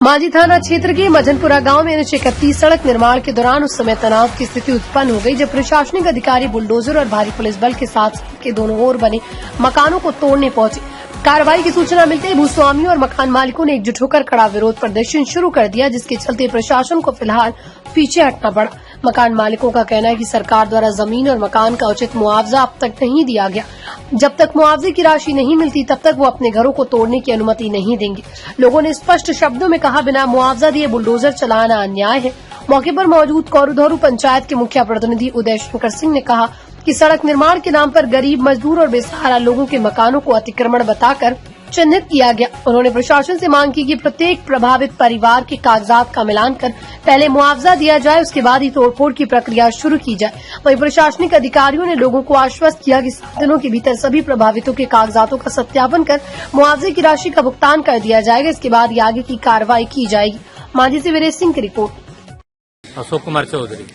मांझी थाना क्षेत्र के मजनपुरा गांव में NH-31 सड़क निर्माण के दौरान उस समय तनाव की स्थिति उत्पन्न हो गई जब प्रशासनिक अधिकारी बुलडोजर और भारी पुलिस बल के साथ सड़क के दोनों ओर बने मकानों को तोड़ने पहुंचे। कार्रवाई की सूचना मिलते ही भूस्वामियों और मकान मालिकों ने एकजुट होकर कड़ा विरोध प्रदर्शन शुरू कर दिया, जिसके चलते प्रशासन को फिलहाल पीछे हटना पड़ा। मकान मालिकों का कहना है कि सरकार द्वारा जमीन और मकान का उचित मुआवजा अब तक नहीं दिया गया। जब तक मुआवजे की राशि नहीं मिलती तब तक वो अपने घरों को तोड़ने की अनुमति नहीं देंगे। लोगों ने स्पष्ट शब्दों में कहा, बिना मुआवजा दिए बुलडोजर चलाना अन्याय है। मौके पर मौजूद कौरुधौरू पंचायत के मुखिया प्रतिनिधि उदय शंकर सिंह ने कहा कि सड़क निर्माण के नाम पर गरीब मजदूर और बेसहारा लोगों के मकानों को अतिक्रमण बताकर चिन्हित किया गया। उन्होंने प्रशासन से मांग की कि प्रत्येक प्रभावित परिवार के कागजात का मिलान कर पहले मुआवजा दिया जाए, उसके बाद ही तोड़फोड़ की प्रक्रिया शुरू की जाए। वहीं प्रशासनिक अधिकारियों ने लोगों को आश्वस्त किया कि 7 दिनों के भीतर सभी प्रभावितों के कागजातों का सत्यापन कर मुआवजे की राशि का भुगतान कर दिया जाएगा। इसके बाद ही आगे की कार्रवाई की जाएगी। मांझी से वीरेश सिंह की रिपोर्ट। अशोक कुमार चौधरी।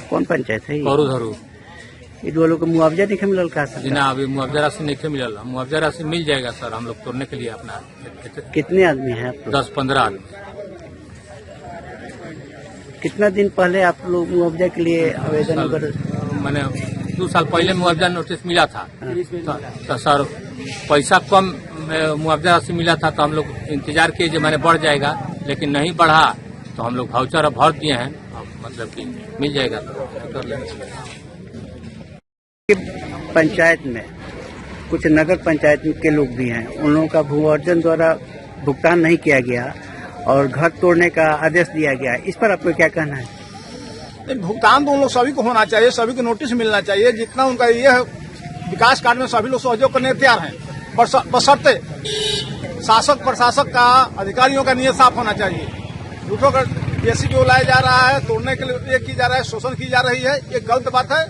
कौन पंचायत है? कौरुधौरू। ईद वालों को मुआवजा नहीं मिलल का सर? जी ना, अभी मुआवजा राशि नहीं मिलल। मुआवजा राशि मिल जाएगा सर, हम लोग तोड़ने के लिए अपना। कितने आदमी हैं आप लोग? 10-15 आदमी। कितना दिन पहले आप लोग मुआवजा के लिए आवेदन कर? मैंने 2 साल पहले मुआवजा नोटिस मिला था तो सर पैसा कम मुआवजा राशि मिला था, तो हम लोग इंतजार किए जो मैंने बढ़ जाएगा, लेकिन नहीं बढ़ा तो हम लोग वाउचर भर दिए हैं, मतलब कि मिल जाएगा तो कर लेंगे। पंचायत में कुछ नगर पंचायत के लोग भी हैं, उन लोगों का भू अर्जन द्वारा भुगतान नहीं किया गया और घर तोड़ने का आदेश दिया गया। इस पर आपको क्या कहना है? भुगतान तो उन लोग सभी को होना चाहिए, सभी को नोटिस मिलना चाहिए। जितना उनका ये है विकास कार्य में सभी लोग सहयोग करने तैयार हैं, बशर्ते शासक प्रशासक का अधिकारियों का नियत साफ होना चाहिए। झूठों का जेसीबी लाया जा रहा है, तोड़ने के लिए की जा रहा है, शोषण की जा रही है, ये गलत बात है।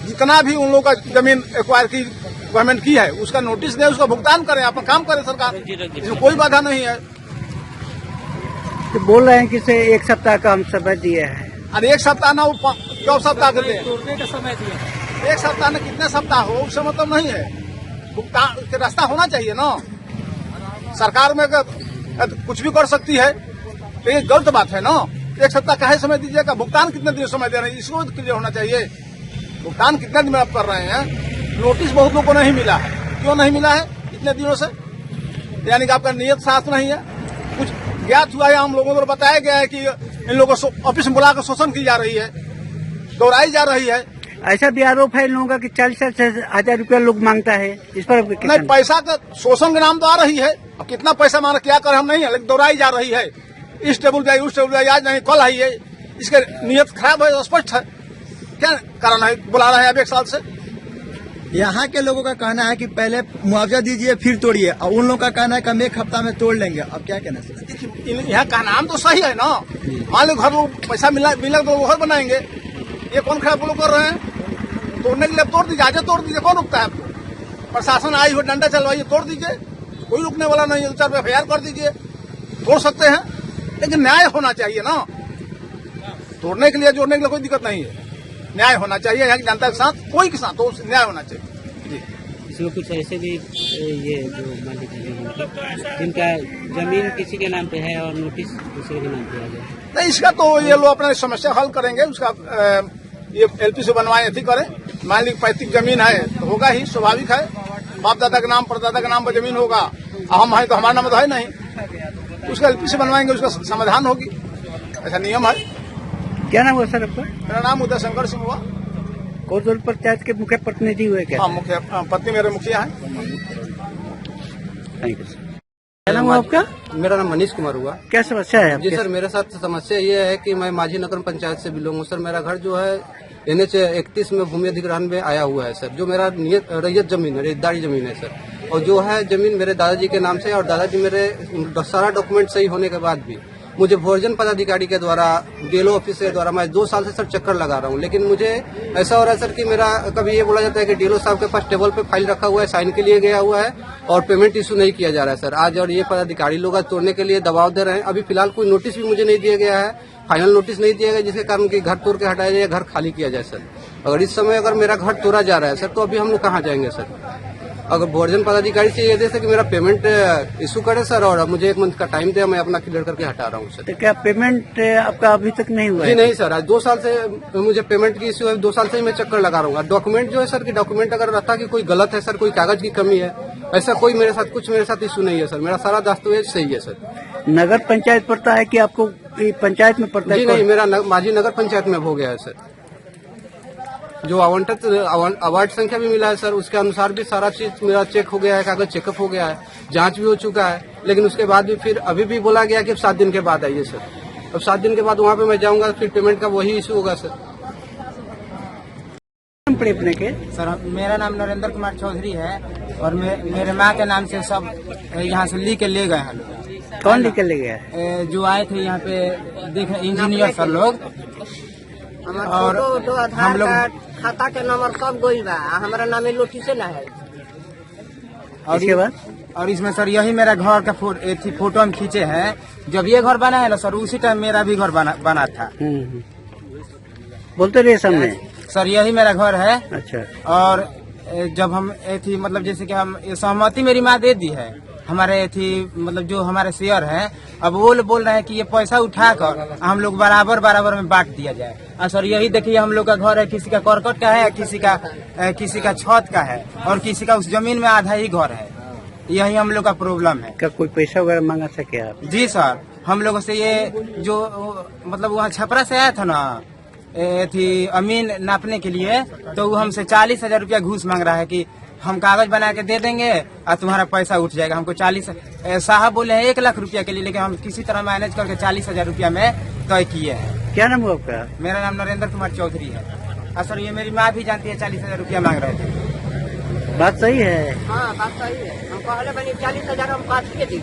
जितना भी उन लोगों का जमीन एक्वायर की गवर्नमेंट की है उसका नोटिस दे, उसका भुगतान करें, अपना काम करे सरकार, इसमें कोई बाधा नहीं है। तो बोल रहे हैं कि इसे 1 सप्ताह का हम समय दिए हैं। अरे 1 सप्ताह ना, वो 4 सप्ताह के लिए तोड़ने का समय दिया। 1 सप्ताह न कितने सप्ताह हो उससे मतलब नहीं है। भुगतान का रास्ता होना चाहिए ना। सरकार में कुछ भी कर सकती है तो ये गलत बात है ना। 1 सप्ताह का समय दीजिएगा, भुगतान कितने दिन समय दे रहे हैं इसको क्लियर होना चाहिए। भुगतान कितने दिन में आप कर रहे हैं? नोटिस बहुत लोगों को नहीं मिला है। क्यों नहीं मिला है इतने दिनों से? यानी कि आपका नियत साफ नहीं है। कुछ ज्ञात हुआ है, हम लोगों को बताया गया है कि इन लोगों को ऑफिस में बुलाकर शोषण की जा रही है, दौड़ाई जा रही है। ऐसा भी आरोप है इन लोगों का कि 40,000 रुपया लोग मांगता है। इस पर नहीं, पैसा का शोषण के नाम तो आ रही है। अब कितना पैसा मांगा क्या कर हम नहीं है, लेकिन दौड़ाई जा रही है। इस टेबल पे उस टेबल पे, आज नहीं कल आई है। इसके नियत खराब है, स्पष्ट है। क्या कारण है बुला रहे हैं अब 1 साल से? यहाँ के लोगों का कहना है कि पहले मुआवजा दीजिए फिर तोड़िए, और उन लोगों का कहना है कि हम 1 हफ्ता में तोड़ लेंगे। अब क्या कहना है? देखिए, यहाँ का नाम तो सही है ना। मान लो घर लोग पैसा मिला तो वो घर बनाएंगे। ये कौन खराब लोग कर रहे हैं? तोड़ने के लिए तोड़ दीजिए, आज तोड़ दीजिए, कौन रुकता है आपको? प्रशासन आई हो, डंडा चलवाइए, तोड़ दीजिए, कोई रुकने वाला नहीं है। 4 FIR कर दीजिए, तोड़ सकते हैं, लेकिन न्याय होना चाहिए ना। तोड़ने के लिए जोड़ने के लिए कोई दिक्कत नहीं है, न्याय होना चाहिए। यहाँ की जनता के साथ, कोई के साथ तो न्याय होना चाहिए जी। इसमें कुछ ऐसे भी ये जो मालिक जिनका जमीन किसी के नाम पे है और नोटिस किसी के नाम पे आ गया, नहीं इसका तो ये लोग अपना समस्या हल करेंगे। उसका ये LP से बनवाए, अथी करें। मान लीजिए 35 जमीन है तो होगा ही, स्वाभाविक है। बाप दादा के नाम, परदादा के नाम पर जमीन होगा, हम है तो हमारा नाम तो है नहीं। उसका LP से बनवाएंगे, उसका समाधान होगी, ऐसा नियम है। क्या नाम हुआ सर आपका? मेरा नाम उदय शंकर सिंह हुआ। कौरुधौरू पंचायत के मुख्य प्रतिनिधि हुए क्या? हाँ, मुखिया, पत्नी मेरे मुखिया है। Thank you sir. क्या नाम हुआ आपका? मेरा नाम मनीष कुमार हुआ। क्या समस्या है? जी सर, मेरे साथ समस्या ये है कि मैं माझी नगर पंचायत से बिलोंग हूँ सर। मेरा घर जो है NH-31 में भूमि अधिग्रहण में आया हुआ है सर। जो मेरा रैयत जमीन है, रैयतदारी जमीन है सर, और जो है जमीन मेरे दादाजी के नाम से, और दादाजी मेरे सारा डॉक्यूमेंट सही होने के बाद भी मुझे भूर्जन पदाधिकारी के द्वारा, DLO ऑफिस के द्वारा, मैं 2 साल से सर चक्कर लगा रहा हूँ। लेकिन मुझे ऐसा हो रहा है सर कि मेरा कभी ये बोला जाता है कि DLO साहब के पास टेबल पे फाइल रखा हुआ है, साइन के लिए गया हुआ है और पेमेंट इशू नहीं किया जा रहा है सर आज। और ये पदाधिकारी लोग आज तोड़ने के लिए दबाव दे रहे हैं। अभी फिलहाल कोई नोटिस भी मुझे नहीं दिया गया है, फाइनल नोटिस नहीं दिया गया, जिसके कारण कि घर तोड़ के हटाया जाए, घर खाली किया जाए सर। अगर इस समय अगर मेरा घर तोड़ा जा रहा है सर, तो अभी हम लोग कहाँ जाएंगे सर? अगर भूअर्जन पदाधिकारी से ये दे सर कि मेरा पेमेंट इशू करे सर, और मुझे 1 मंथ का टाइम दे, मैं अपना क्लियर करके हटा रहा हूँ सर। तो क्या पेमेंट आपका अभी तक नहीं हुआ जी है? नहीं सर, आज 2 साल से मुझे पेमेंट की इशू है, 2 साल से ही मैं चक्कर लगा रहा हूँ। डॉक्यूमेंट जो है सर, कि डॉक्यूमेंट अगर रहता कि कोई गलत है सर, कोई कागज की कमी है, ऐसा कोई मेरे साथ इशू नहीं है सर। मेरा सारा दस्तावेज सही है सर। नगर पंचायत पड़ता है कि आपको पंचायत में पड़ता है? जी नहीं, मेरा माझी नगर पंचायत में हो गया है सर। जो आवंटित अवार्ड संख्या भी मिला है सर, उसके अनुसार भी सारा चीज मेरा चेक हो गया है, कागज चेकअप हो गया है, जांच भी हो चुका है। लेकिन उसके बाद भी फिर अभी भी बोला गया कि अब 7 दिन के बाद आइए सर। अब 7 दिन के बाद वहाँ पे मैं जाऊंगा, फिर पेमेंट का वही इशू होगा सर। अपने के सर मेरा नाम नरेंद्र कुमार चौधरी है और मेरे माँ के नाम से सब यहाँ से ली के ले गए हैं लोग। कौन लेकर ले गया है? जो आए थे यहाँ पे देखे इंजीनियर सर लोग, और हम लोग खाता के नंबर सब गोई बा, हमारा नाम लोटी से ना है। और इसके बाद और इसमें सर यही मेरा घर का फोटो हम खींचे हैं। जब ये घर बना है ना सर, उसी टाइम मेरा भी घर बना था। बोलते रहे सामने। सर यही मेरा घर है। अच्छा। और जब हम थी मतलब जैसे कि हम सहमति मेरी माँ दे दी है, हमारे थी मतलब जो हमारे शेयर है, अब वो बोल रहे हैं कि ये पैसा उठाकर हम लोग बराबर में बांट दिया जाए। और सर यही देखिए हम लोग का घर है, किसी का करकट का है, किसी का छत का है, और किसी का उस जमीन में आधा ही घर है। यही हम लोग का प्रॉब्लम है। क्या कोई पैसा वगैरह मांगा था क्या आप? जी सर, हम लोगों से ये जो मतलब वहाँ छपरा से आया था ना थी अमीन नापने के लिए, तो वो हमसे 40,000 रुपया घूस मांग रहा है कि हम कागज बना के दे देंगे और तुम्हारा पैसा उठ जाएगा। हमको 40 साहब बोले हैं 1 लाख रुपया के लिए, लेकिन हम किसी तरह मैनेज करके 40,000 रुपया में तय किए हैं। क्या नाम हुआ आपका? मेरा नाम नरेंद्र कुमार चौधरी है। और सर ये मेरी माँ भी जानती है, 40,000 रुपया मांग रहे थे। बात सही है? हाँ बात सही है। हम कहले बनी 40,000 हम काट के दी।